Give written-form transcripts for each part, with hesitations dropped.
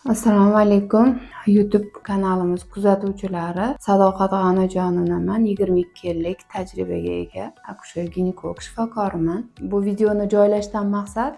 Assalomu alaykum. YouTube kanalimiz kuzatuvchilari. Sadoqat G'anijononaman. 22 yillik tajribaga ega akusher-ginekolog shifokoriman. Bu videoni joylashdan maqsad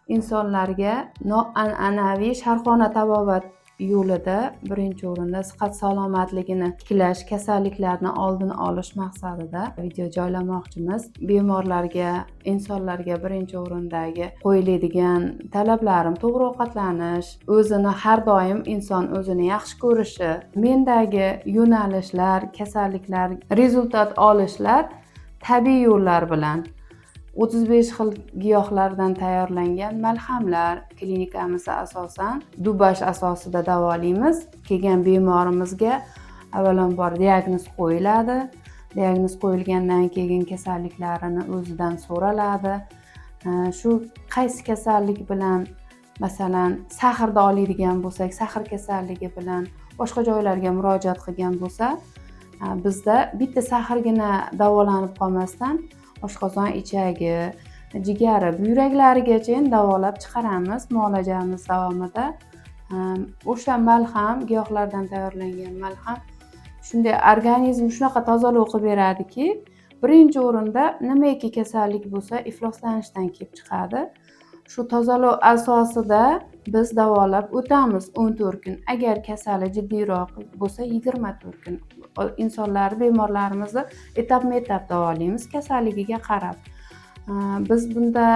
insonlarga noan'anaviy sharqona tabobat yo'lida birinchi o'rinda sihat salomatligini tiklash, kasalliklarni oldini olish maqsadida video joylamoqchimiz. Bemorlarga, insonlarga birinchi o'rindagi qo'yiladigan talablarim to'g'ri ovqatlanish, o'zini har doim inson o'zini yaxshi ko'rishi, mendagi yo'nalishlar, kasalliklar, rezultat olishlar tabiiy yo'llar bilan 35 xil giyohlardan tayyorlangan malhamlar. Klinikamiz asosan dubash asosida davolaymiz. Kelgan bemorimizga avvalambor diagnoz qo'yiladi. Diagnoz qo'yilgandan keyin kasalliklarini o'zidan so'raladi. Shu qaysi kasallik bilan, masalan, sahrda oladigan bo'lsak, sahr kasalligi bilan boshqa joylarga murojaat qilgan bo'lsa, bizda bitta sahrgina davolanib qolmasdan oshqozon ichagi, jigari, buyraklarigacha davolab chiqaramiz muolajamiz davomida. O'sha malham, giyohlardan tayyorlangan malham shunday organizm shunaqa tozalov qilib beradiki, birinchi o'rinda nimaiki kasallik bo'lsa ifloslanishdan kelib chiqadi. Shu tozalov asosida biz davolab o'tamiz 14 kun. Agar kasali jiddiyroq bo'lsa 24 kun. Insonlar, bemorlarimizni etap-etap davolaymiz kasalligiga qarab. Biz bunda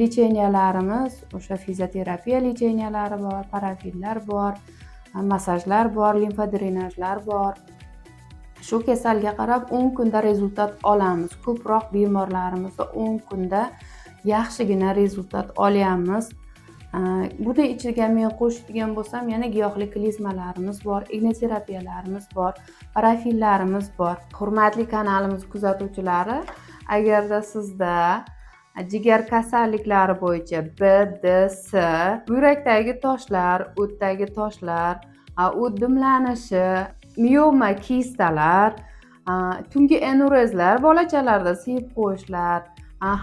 lecheniyalarimiz, o'sha fizioterapiya lecheniyalari bor, parafillar bor, massajlar bor, limfodrenajlar bor. Shu kasalga qarab 10 kunda rezultat olamiz. Ko'proq bemorlarimizda 10 kunda yaxshigina rezultat olyapmiz. Buni ichiga men qo'shadigan bo'lsam, yana giyohli klizmalarimiz bor, ignoterapiyalarimiz bor, parafillarimiz bor. Hurmatli kanalimiz kuzatuvchilari, agarda sizda jigar kasalliklari bo'yicha B, D, S, buyrakdagi toshlar, o'tdagi toshlar, o't dimlanishi, mioma kistalar, tungi enurezlar, bolachalarda sevib qo'yishlar,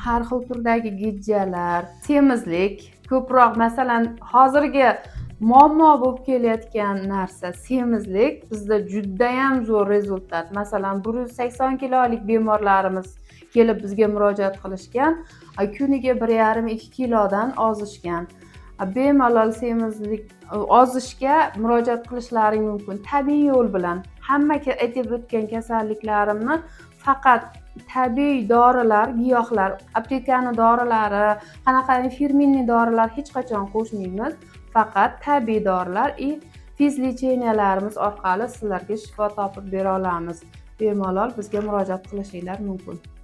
har xil turdagi gijjalar, semizlik, ko'proq masalan hozirgi muammo bo'lib kelayotgan narsa semizlik. Bizda juda ham zo'r rezultat. Masalan 180 kilolik bemorlarimiz kelib bizga murojaat qilishgan, kuniga 1,5-2 kilodan ozishgan. Bemalol semizlik ozishga murojaat qilishlari mumkin tabiiy yo'l bilan. Hamma aytib o'tgan kasalliklarimni faqat tabiiy dorilar, giyohlar, aptekani dorilari, qanaqa firminniy dorilar hech qachon qo'shmaymiz. Faqat tabiiy dorilar fizlecheniyalarimiz orqali sizlarga shifo topib bera olamiz. Bemalol bizga murojaat qilishinglar mumkin.